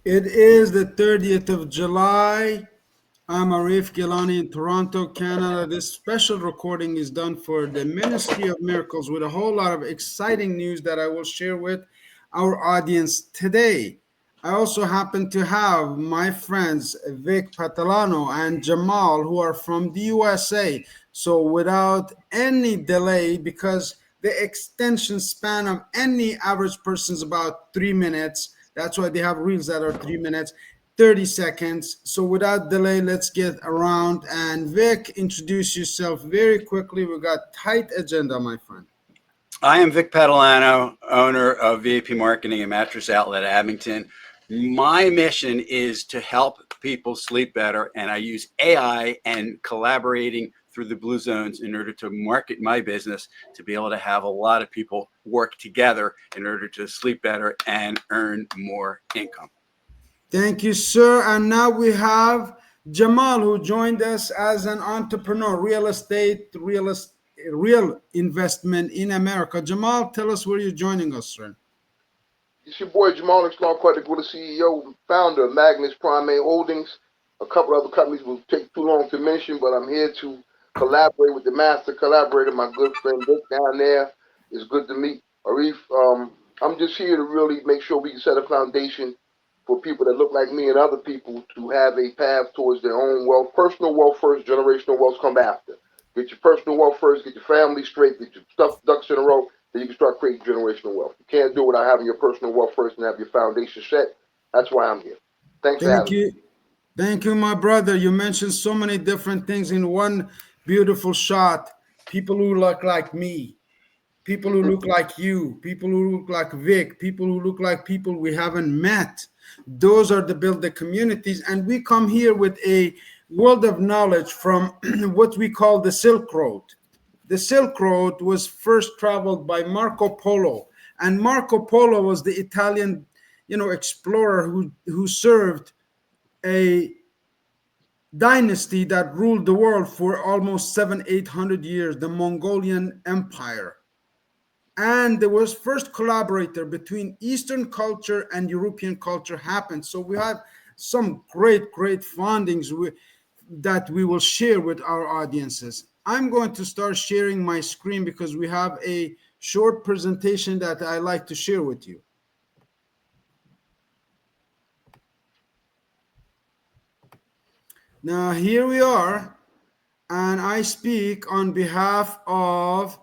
It is the 30th of July. I'm Arif Gilany in Toronto, Canada. This special recording is done for the Ministry of Miracles with a whole lot of exciting news that I will share with our audience today. I also happen to have my friends Vic Patalano and Jamal who are from the USA. So without any delay, because the extension span of any average person is about 3 minutes. That's why they have reels that are 3 minutes, 30 seconds. So without delay, let's get around. And Vic, introduce yourself very quickly. We got tight agenda, my friend. I am Vic Patalano, owner of VIP Marketing and Mattress Outlet Abington. My mission is to help people sleep better, and I use AI and collaborating through the Blue Zones in order to market my business to be able to have a lot of people work together in order to sleep better and earn more income. Thank you, sir. And now we have Jamal, who joined us as an entrepreneur, real investment in America. Jamal, tell us where you're joining us, sir. It's your boy Jamal Islam, quite the CEO, founder of Magnus Primate Holdings. A couple other companies will take too long to mention, but I'm here to collaborate with the master collaborator, my good friend Vic down there. It's good to meet Arif. I'm just here to really make sure we can set a foundation for people that look like me and other people to have a path towards their own wealth. Personal wealth first, generational wealth come after. Get your personal wealth first, get your family straight, get your stuff ducks in a row, then you can start creating generational wealth. You can't do it without having your personal wealth first and have your foundation set. That's why I'm here. Thanks for Thank having me. you. Thank you, my brother. You mentioned so many different things in one beautiful shot. People who look like me, people who look like you, people who look like Vic, people who look like people we haven't met. Those are the build the communities. And we come here with a world of knowledge from what we call the Silk Road. The Silk Road was first traveled by Marco Polo. And Marco Polo was the Italian, explorer who served a dynasty that ruled the world for almost 700-800 years, the Mongolian Empire. And there was first collaborator between Eastern culture and European culture happened. So we have some great findings that we will share with our audiences. I'm going to start sharing my screen because we have a short presentation that I like to share with you. Now here we are, and I speak on behalf of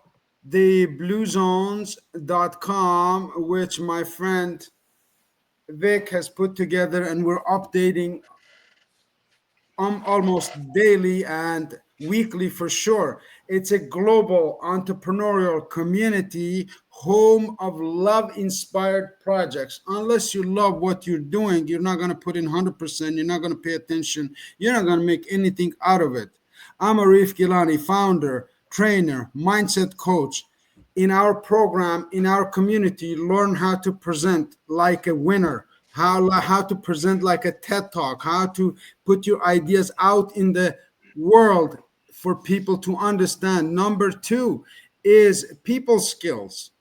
the bluezones.com, which my friend Vic has put together, and we're updating almost daily and weekly for sure. It's a global entrepreneurial community, home of love inspired projects. Unless you love what you're doing, you're not going to put in 100%, you're not going to pay attention, you're not going to make anything out of it. I'm Arif Gilany, founder, trainer, mindset coach. In our program, in our community, learn how to present like a winner, how to present like a TED Talk, how to put your ideas out in the world for people to understand. Number two is people skills.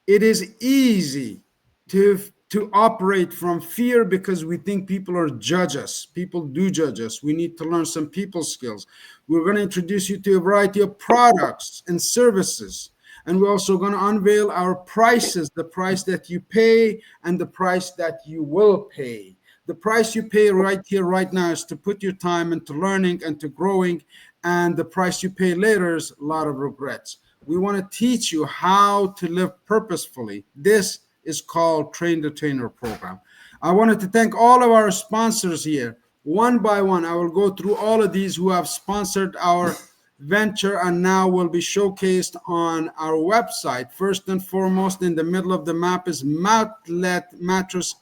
It is easy to operate from fear because we think people are judge us. People do judge us. We need to learn some people skills. We're going to introduce you to a variety of products and services. And we're also going to unveil our prices, the price that you pay and the price that you will pay. The price you pay right here, right now, is to put your time into learning and to growing. And the price you pay later is a lot of regrets. We want to teach you how to live purposefully. This is called Train the Trainer program. I wanted to thank all of our sponsors here. One by one, I will go through all of these who have sponsored our venture and now will be showcased on our website. First and foremost, in the middle of the map is Mattress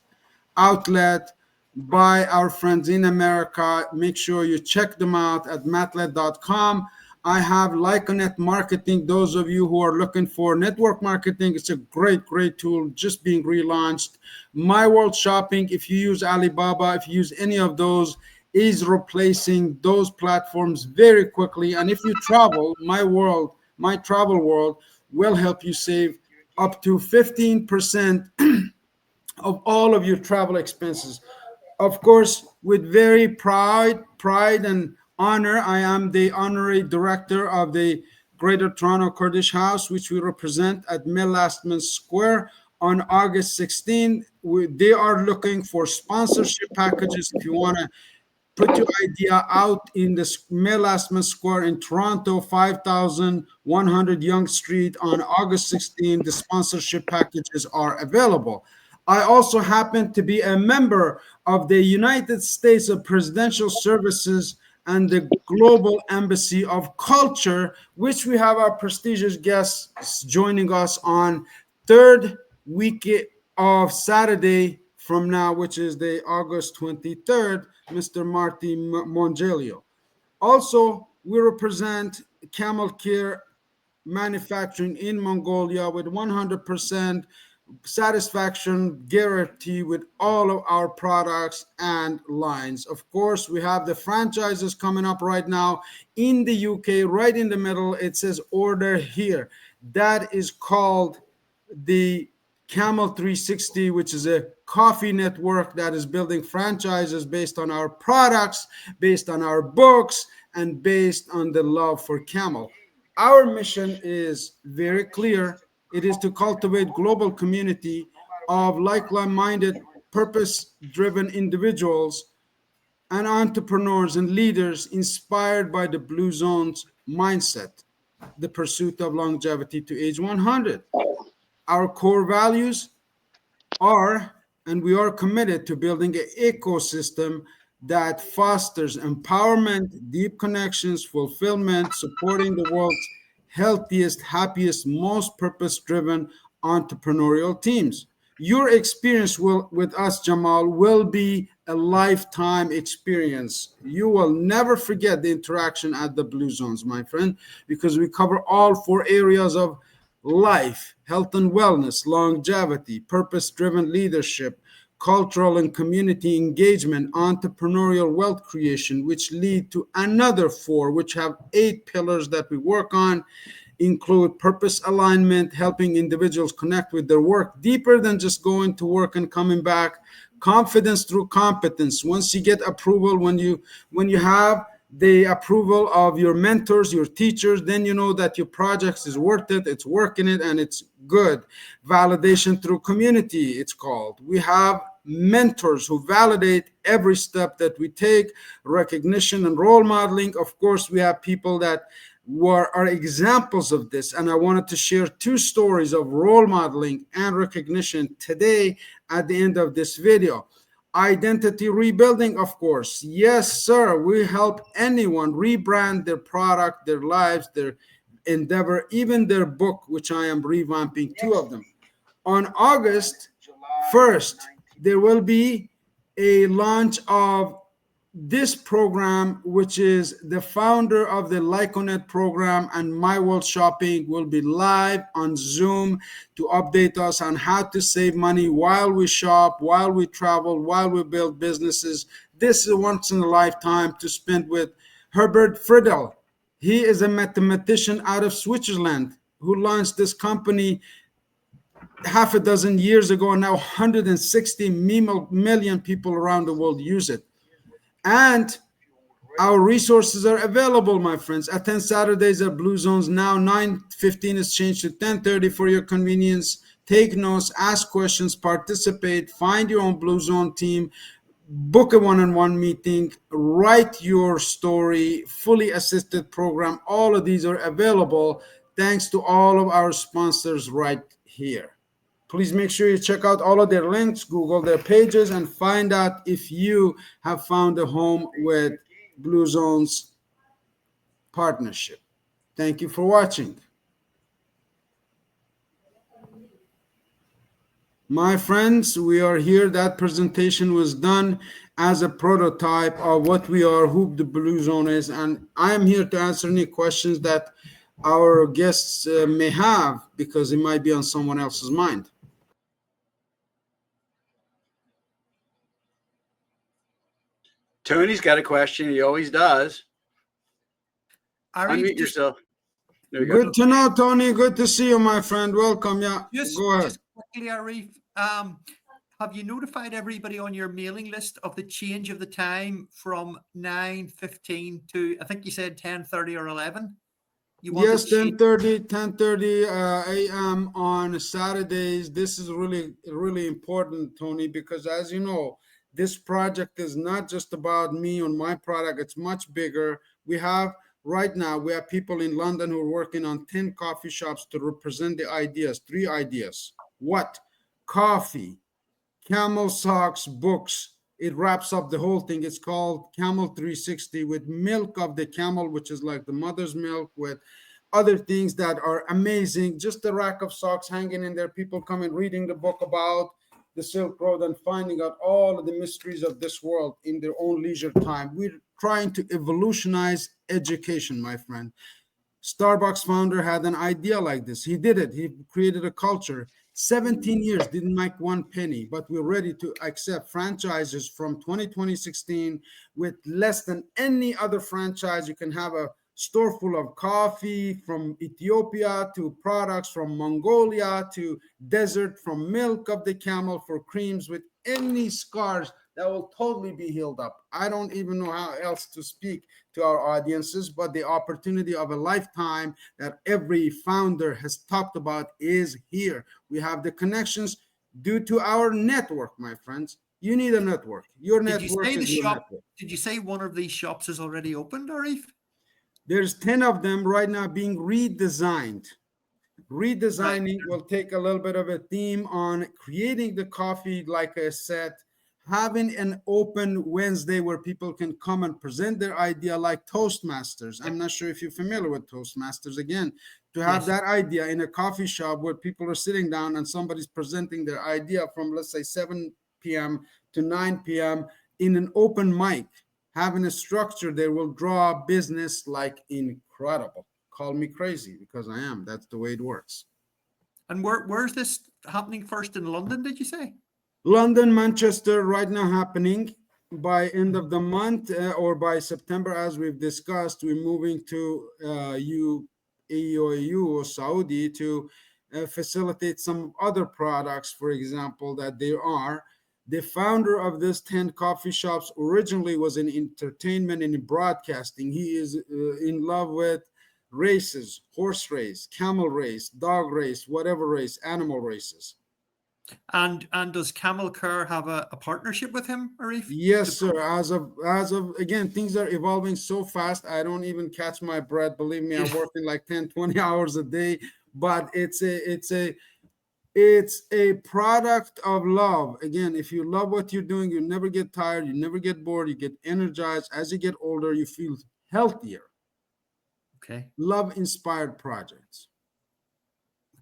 Outlet by our friends in America. Make sure you check them out at matlet.com. I have Lyconet Marketing. Those of you who are looking for network marketing, it's a great tool just being relaunched. My World Shopping, if you use Alibaba, if you use any of those, is replacing those platforms very quickly. And if you travel, my travel world will help you save up to 15% of all of your travel expenses. Of course, with very pride and honor, I am the honorary director of the Greater Toronto Kurdish House, which we represent at Mill Lastman Square on August 16th. They are looking for sponsorship packages. If you want to put your idea out in the Lastman Square in Toronto, 5100 Yonge Street on August 16th, the sponsorship packages are available. I also happen to be a member of the United States of Presidential Services and the Global Embassy of Culture, which we have our prestigious guests joining us on third week of Saturday from now, which is the August 23rd, Mr. Marty Mongelio. Also, we represent Camel Care manufacturing in Mongolia with 100% satisfaction guarantee with all of our products and lines. Of course, we have the franchises coming up right now in the UK, right in the middle. It says order here. That is called the Camel 360, which is a coffee network that is building franchises based on our products, based on our books, and based on the love for camel. Our mission is very clear. It is to cultivate global community of like-minded, purpose-driven individuals and entrepreneurs and leaders inspired by the Blue Zone's mindset, the pursuit of longevity to age 100. Our core values are, and we are committed to building an ecosystem that fosters empowerment, deep connections, fulfillment, supporting the world's healthiest, happiest, most purpose driven entrepreneurial teams. Your experience with us, Jamal, will be a lifetime experience. You will never forget the interaction at the Blue Zones, my friend, because we cover all four areas of life, health and wellness, longevity, purpose driven leadership, cultural and community engagement, entrepreneurial wealth creation, which lead to another four, which have 8 pillars that we work on, include purpose alignment, helping individuals connect with their work deeper than just going to work and coming back, confidence through competence. Once you get approval, when you have the approval of your mentors, your teachers, then you know that your project is worth it, it's working it, and it's good. Validation through community, it's called. We have mentors who validate every step that we take, recognition and role modeling. Of course, we have people that are examples of this, and I wanted to share 2 stories of role modeling and recognition today at the end of this video. Identity rebuilding, of course. Yes, sir. We help anyone rebrand their product, their lives, their endeavor, even their book, which I am revamping 2 of them. On August 1st, there will be a launch of this program, which is the founder of the Lyconet program and My World Shopping, will be live on Zoom to update us on how to save money while we shop, while we travel, while we build businesses. This is once in a lifetime to spend with Herbert Friedel. He is a mathematician out of Switzerland who launched this company half a dozen years ago, and now 160 million people around the world use it. And our resources are available, my friends. Attend Saturdays at Blue Zones now. 9:15 is changed to 10:30 for your convenience. Take notes, ask questions, participate, find your own Blue Zone team, book a one-on-one meeting, write your story, fully assisted program. All of these are available thanks to all of our sponsors right here. Please make sure you check out all of their links, Google their pages, and find out if you have found a home with Blue Zone's partnership. Thank you for watching. My friends, we are here. That presentation was done as a prototype of what we are, who the Blue Zone is, and I am here to answer any questions that our guests may have, because it might be on someone else's mind. Tony's got a question. He always does. Arif, Unmute yourself. There you go. Good to know, Tony. Good to see you, my friend. Welcome. Yeah, go ahead. Just quickly, Arif. have you notified everybody on your mailing list of the change of the time from 9:15 to, I think you said 10:30 or 11? You want it Yes, changed? 10:30 a.m. on Saturdays. This is really important, Tony, because as you know, this project is not just about me and my product. It's much bigger. Right now, we have people in London who are working on 10 coffee shops to represent the ideas, three ideas. What? Coffee, Camel Socks books. It wraps up the whole thing. It's called Camel 360 with milk of the camel, which is like the mother's milk, with other things that are amazing. Just a rack of socks hanging in there. People coming reading the book about the Silk Road and finding out all of the mysteries of this world in their own leisure time. We're trying to evolutionize education, my friend. Starbucks founder had an idea like this. He did it. He created a culture. 17 years, didn't make one penny, but we're ready to accept franchises from 2016 with less than any other franchise. You can have a store full of coffee from Ethiopia to products from Mongolia to desert, from milk of the camel for creams with any scars that will totally be healed up. I don't even know how else to speak to our audiences, but the opportunity of a lifetime that every founder has talked about is here. We have the connections due to our network, my friends. You need a network. Your Did you network say the is your shop? network. Did you say one of these shops is already opened, Arif? There's 10 of them right now being redesigned. Right. Redesigning will take a little bit of a theme on creating the coffee, like I said, having an open Wednesday where people can come and present their idea, like Toastmasters. I'm not sure if you're familiar with Toastmasters. Again, to have Yes. that idea in a coffee shop where people are sitting down and somebody's presenting their idea from, let's say, 7 p.m. to 9 p.m. in an open mic, having a structure there will draw business like incredible. Call me crazy because I am. That's the way it works. And where's this happening first in London, did you say? London, Manchester, right now happening. By end of the month or by September, as we've discussed, we're moving to UAE or Saudi to facilitate some other products, for example, that there are. The founder of this 10 coffee shops originally was in entertainment and in broadcasting. He is in love with races, horse race, camel race, dog race, whatever race, animal races. And does Camel Care have a partnership with him, Arif? Yes, sir. As of again, things are evolving so fast. I don't even catch my breath. Believe me, I'm working like 10, 20 hours a day. But it's a product of love. Again, if you love what you're doing, you never get tired, you never get bored, you get energized. As you get older, you feel healthier. Okay. Love inspired projects.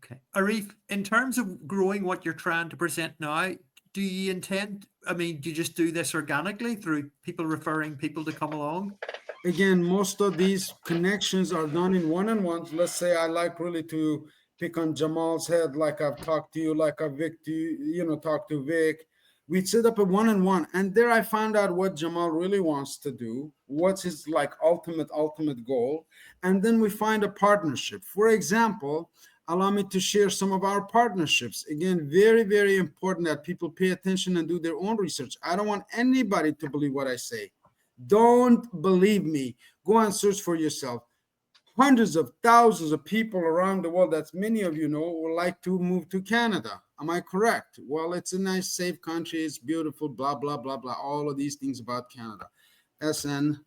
Okay. Arif, in terms of growing what you're trying to present now, do you intend, I mean, do you just do this organically through people referring people to come along? Again, most of these connections are done in one-on-ones. Let's say I like really to pick on Jamal's head, like I've talked to you, like I've Vic to talked to Vic. We'd set up a one-on-one, and there I found out what Jamal really wants to do, what's his like ultimate goal, and then we find a partnership. For example, allow me to share some of our partnerships. Again, very, very important that people pay attention and do their own research. I don't want anybody to believe what I say. Don't believe me. Go and search for yourself. Hundreds of thousands of people around the world, that's many of you know, would like to move to Canada. Am I correct? Well, it's a nice, safe country. It's beautiful, blah, blah, blah, blah. All of these things about Canada. SN.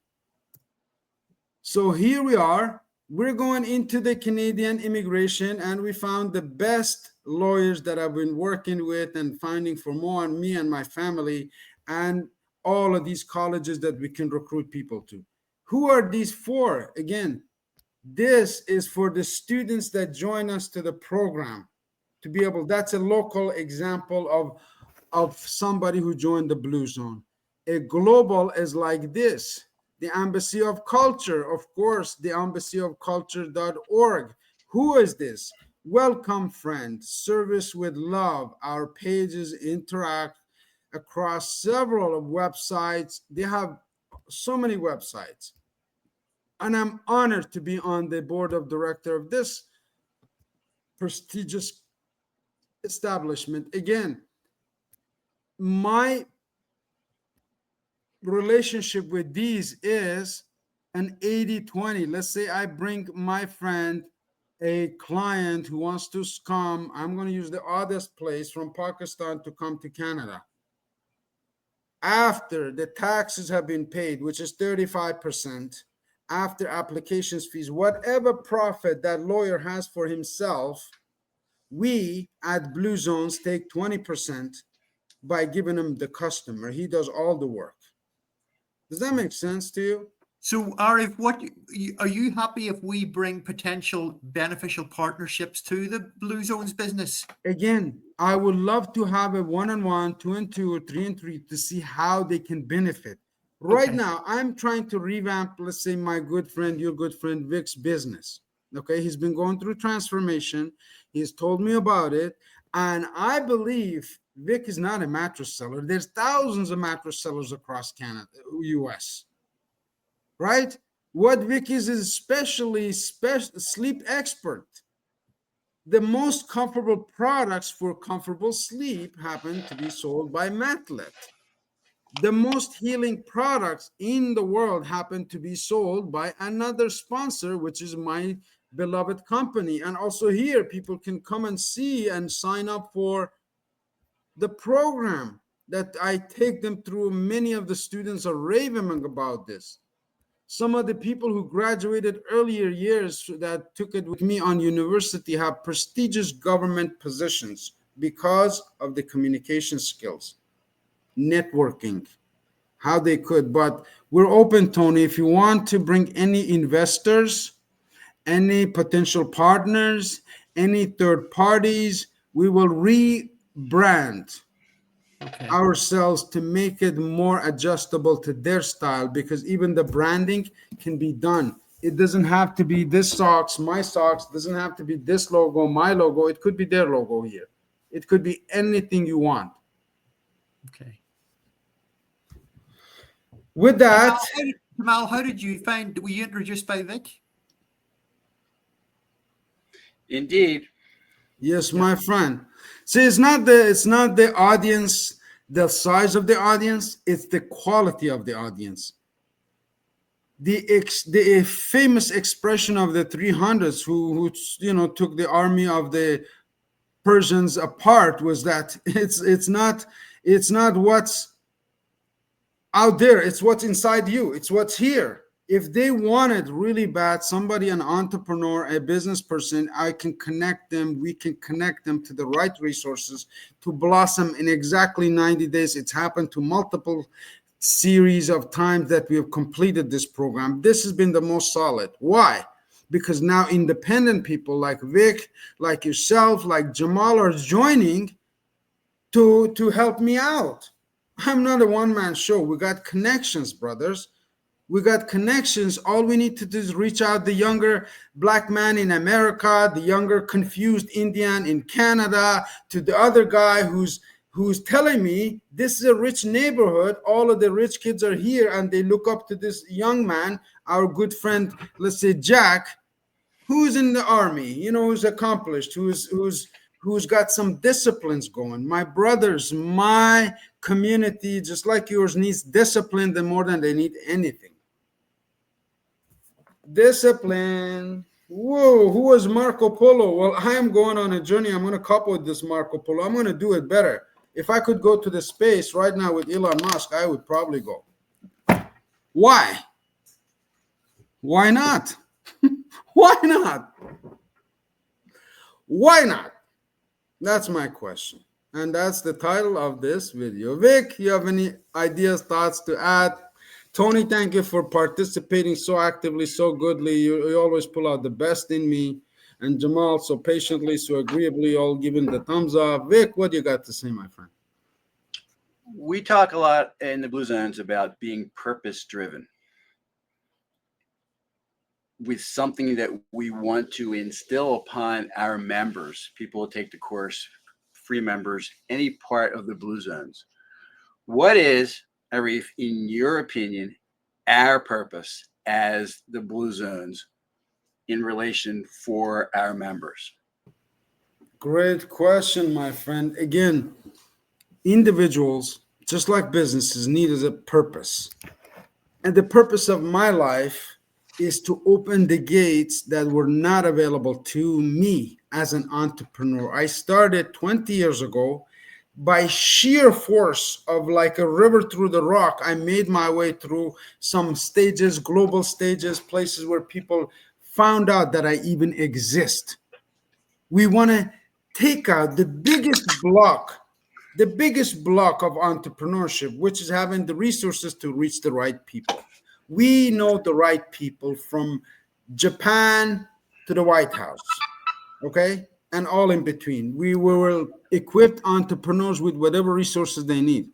So here we are. We're going into the Canadian immigration, and we found the best lawyers that I've been working with and finding for more on me and my family, and all of these colleges that we can recruit people to. Who are these for? Again, this is for the students that join us to the program to be able, that's a local example of somebody who joined the Blue Zone. A global is like this. The Embassy of Culture, of course, the embassyofculture.org. Who is this? Welcome, friend. Service with love. Our pages interact across several websites. They have so many websites. And I'm honored to be on the board of director of this prestigious establishment. Again, my relationship with these is an 80-20. Let's say I bring my friend a client who wants to come. I'm going to use the oddest place from Pakistan to come to Canada. After the taxes have been paid, which is 35%, after applications fees, whatever profit that lawyer has for himself, we at Blue Zones take 20% by giving him the customer. He does all the work. Does that make sense to you? So, Arif, are you happy if we bring potential beneficial partnerships to the Blue Zones business? Again, I would love to have a 1-on-1, 2-and-2, or 3-and-3 to see how they can benefit. Right Okay. now, I'm trying to revamp, let's say, my good friend, your good friend, Vic's business. Okay, he's been going through transformation. He's told me about it. And I believe Vic is not a mattress seller. There's thousands of mattress sellers across Canada, US. Right? What Vic is especially sleep expert. The most comfortable products for comfortable sleep happen to be sold by Matlet. The most healing products in the world happen to be sold by another sponsor, which is my beloved company. And also here, people can come and see and sign up for the program that I take them through. Many of the students are raving about this. Some of the people who graduated earlier years that took it with me on university have prestigious government positions because of the communication skills, networking, how they could. But we're open, Tony. If you want to bring any investors, any potential partners, any third parties, we will rebrand ourselves to make it more adjustable to their style, because even the branding can be done. It doesn't have to be this socks, my socks. It doesn't have to be this logo, my logo. It could be their logo here. It could be anything you want. Okay. With that, Jamal, how did you find? Were you introduced by Vic? Indeed. yes, my friend. See, it's not the audience, the size of the audience. It's the quality of the audience. The famous expression of the 300s who took the army of the Persians apart was that it's not what's out there, it's what's inside you, it's what's here. If they wanted really bad somebody, an entrepreneur, a business person, I can connect them, we can connect them to the right resources to blossom in exactly 90 days. It's happened to multiple series of times that we have completed this program. This has been the most solid. Why? Because now independent people like Vic, like yourself, like Jamal are joining to help me out. I'm not a one-man show. We got connections, brothers. We got connections. All we need to do is reach out the younger black man in America, the younger confused Indian in Canada, to the other guy who's telling me this is a rich neighborhood. All of the rich kids are here, and they look up to this young man, our good friend, let's say Jack, who's in the army, who's accomplished, who's got some disciplines going. My brothers, my community, just like yours, needs discipline more than they need anything. Discipline. Whoa, who was Marco Polo? Well, I am going on a journey. I'm going to couple with this Marco Polo. I'm going to do it better. If I could go to the space right now with Elon Musk, I would probably go. Why? Why not? Why not? Why not? That's my question. And that's the title of this video. Vic, you have any ideas, thoughts to add? Tony, thank you for participating so actively, so goodly. You always pull out the best in me. And Jamal, so patiently, so agreeably, all giving the thumbs up. Vic, what do you got to say, my friend? We talk a lot in the Blue Zones about being purpose-driven with something that we want to instill upon our members, people who take the course, free members, any part of the Blue Zones. What is, Arif, in your opinion, our purpose as the Blue Zones in relation for our members? Great question, my friend. Again, individuals, just like businesses, need a purpose. And the purpose of my life is to open the gates that were not available to me as an entrepreneur. I started 20 years ago by sheer force of like a river through the rock. I made my way through some stages, global stages, places where people found out that I even exist. We want to take out the biggest block of entrepreneurship, which is having the resources to reach the right people. We know the right people from Japan to the White House, okay? And all in between. We will equip entrepreneurs with whatever resources they need.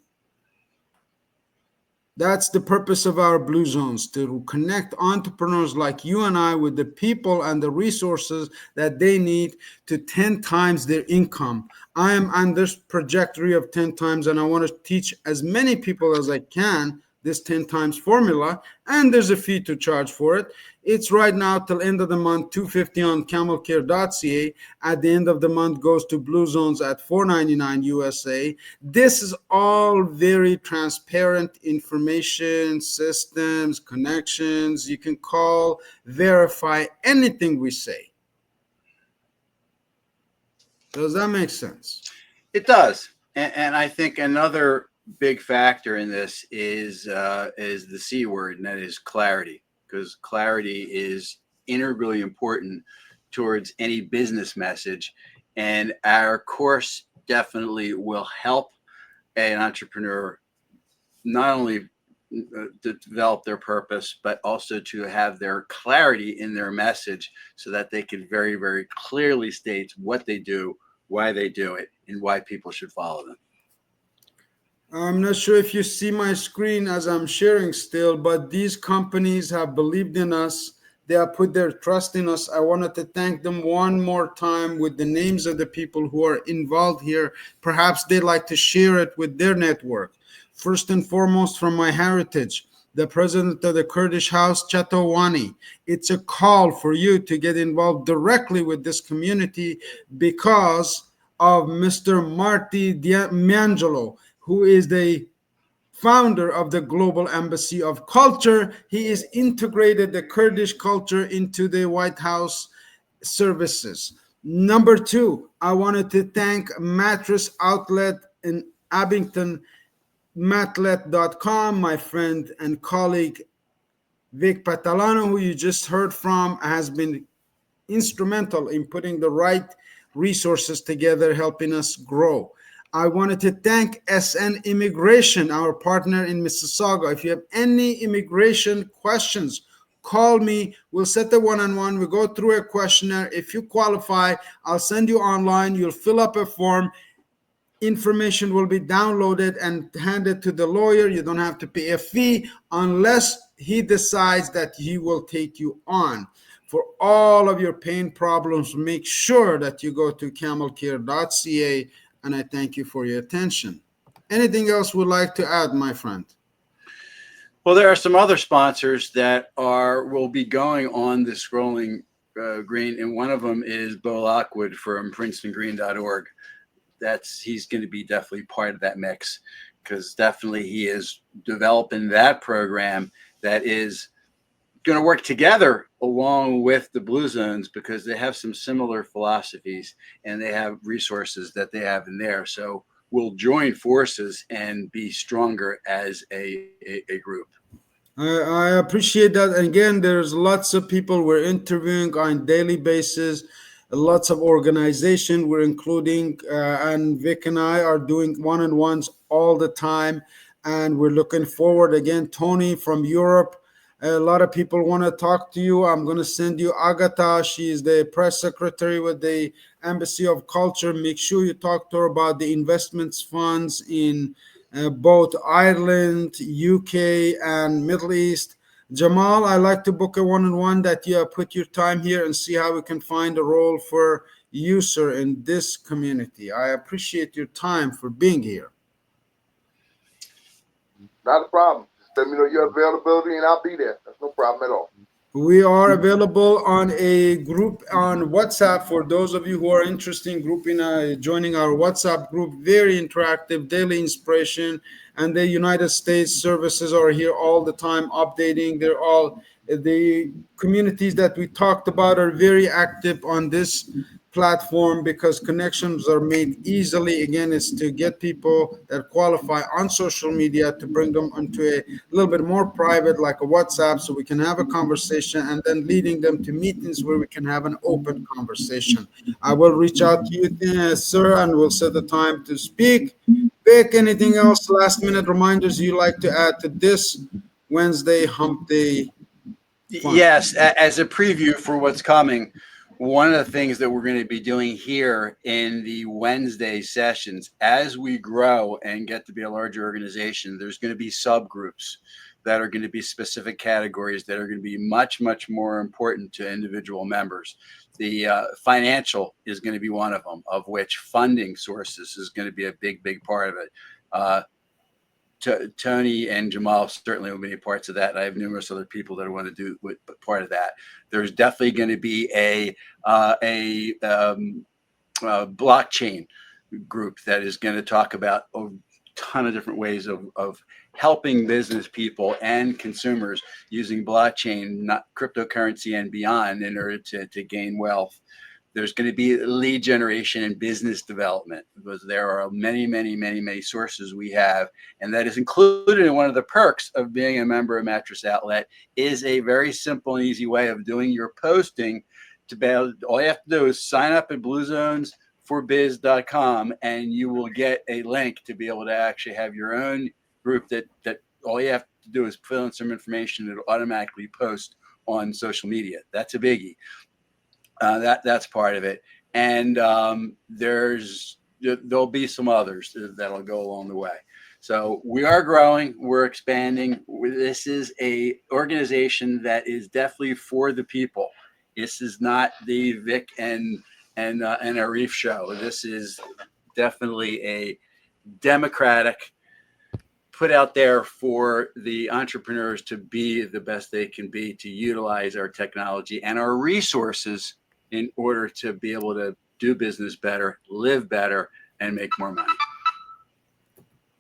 That's the purpose of our Blue Zones, to connect entrepreneurs like you and I with the people and the resources that they need to 10 times their income. I am on this trajectory of 10 times, and I want to teach as many people as I can this 10 times formula, and there's a fee to charge for it. It's right now till end of the month $250 on camelcare.ca. At the end of the month goes to Blue Zones at $499 USA. This is all very transparent information, systems, connections. You can call, verify anything we say. Does that make sense? It does, and I think another big factor in this is the C word, and that is clarity, because clarity is integrally important towards any business message, and our course definitely will help an entrepreneur not only to develop their purpose, but also to have their clarity in their message so that they can very, very clearly state what they do, why they do it, and why people should follow them. I'm not sure if you see my screen as I'm sharing still, but these companies have believed in us. They have put their trust in us. I wanted to thank them one more time with the names of the people who are involved here. Perhaps they'd like to share it with their network. First and foremost, from my heritage, the president of the Kurdish House, Chatawani. It's a call for you to get involved directly with this community because of Mr. Marty Miangelo, who is the founder of the Global Embassy of Culture. He is integrated the Kurdish culture into the White House services. Number two, I wanted to thank Mattress Outlet in Abington, matlet.com. My friend and colleague Vic Patalano, who you just heard from, has been instrumental in putting the right resources together, helping us grow. I wanted to thank SN Immigration, our partner in Mississauga. If you have any immigration questions, call me. We'll set the one-on-one. We go through a questionnaire. If you qualify, I'll send you online. You'll fill up a form. Information will be downloaded and handed to the lawyer. You don't have to pay a fee unless he decides that he will take you on. For all of your pain problems, make sure that you go to camelcare.ca, and I thank you for your attention. Anything else would like to add, my friend? Well, there are some other sponsors that will be going on the scrolling green, and one of them is Bo Lockwood from PrincetonGreen.org. He's going to be definitely part of that mix, because definitely he is developing that program that is going to work together along with the Blue Zones, because they have some similar philosophies and they have resources that they have in there. So we'll join forces and be stronger as a group. I appreciate that. Again, there's lots of people we're interviewing on a daily basis, lots of organization we're including, and Vic and I are doing one-on-ones all the time, and we're looking forward. Again, Tony from Europe, a lot of people want to talk to you. I'm going to send you Agatha. She is the press secretary with the Embassy of Culture. Make sure you talk to her about the investments funds in both Ireland, UK, and Middle East. Jamal, I like to book a one-on-one that you put your time here and see how we can find a role for you, sir, in this community. I appreciate your time for being here. Not a problem. Just let me know your availability and I'll be there. That's no problem at all. We are available on a group on WhatsApp for those of you who are interested in grouping, joining our WhatsApp group. Very interactive, daily inspiration, and the United States services are here all the time updating. They're all the communities that we talked about are very active on this platform because connections are made easily. Again, it's to get people that qualify on social media to bring them into a little bit more private, like a WhatsApp, so we can have a conversation, and then leading them to meetings where we can have an open conversation. I will reach out to you, sir, and we'll set a time to speak. Vic, anything else, last minute reminders you like to add to this Wednesday hump day fun? Yes, as a preview for what's coming, one of the things that we're going to be doing here in the Wednesday sessions, as we grow and get to be a larger organization, there's going to be subgroups that are going to be specific categories that are going to be much, much more important to individual members. The financial is going to be one of them, of which funding sources is going to be a big, big part of it. Tony and Jamal certainly will be parts of that. I have numerous other people that I want to do with part of that. There's definitely going to be a blockchain group that is going to talk about a ton of different ways of helping business people and consumers using blockchain, not cryptocurrency and beyond, in order to gain wealth. There's going to be lead generation and business development, because there are many, many, many, many sources we have. And that is included in one of the perks of being a member of Mattress Outlet, is a very simple and easy way of doing your posting. To be able, all you have to do is sign up at bluezonesforbiz.com, and you will get a link to be able to actually have your own group that all you have to do is fill in some information. It'll automatically post on social media. That's a biggie. That's part of it, and there'll be some others that'll go along the way. So we are growing, we're expanding. This is a organization that is definitely for the people. This is not the Vic and Arif show. This is definitely a democratic, put out there for the entrepreneurs to be the best they can be, to utilize our technology and our resources in order to be able to do business better, live better, and make more money.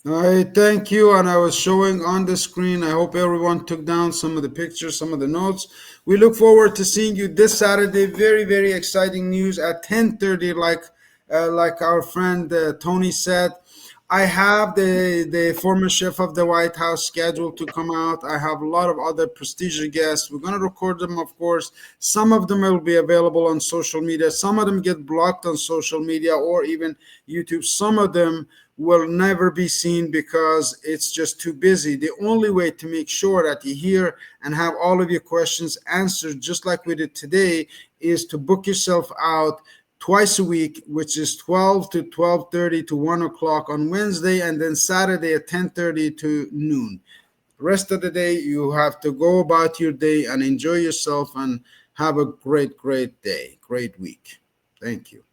All right, thank you. And I was showing on the screen. I hope everyone took down some of the pictures, some of the notes. We look forward to seeing you this Saturday. Very, very exciting news at 10:30, like our friend Tony said. I have the former chef of the White House scheduled to come out. I have a lot of other prestigious guests. We're going to record them, of course. Some of them will be available on social media. Some of them get blocked on social media or even YouTube. Some of them will never be seen because it's just too busy. The only way to make sure that you hear and have all of your questions answered, just like we did today, is to book yourself out twice a week, which is 12 to 12:30 to 1 o'clock on Wednesday, and then Saturday at 10:30 to noon. The rest of the day, you have to go about your day and enjoy yourself and have a great, great day, great week. Thank you.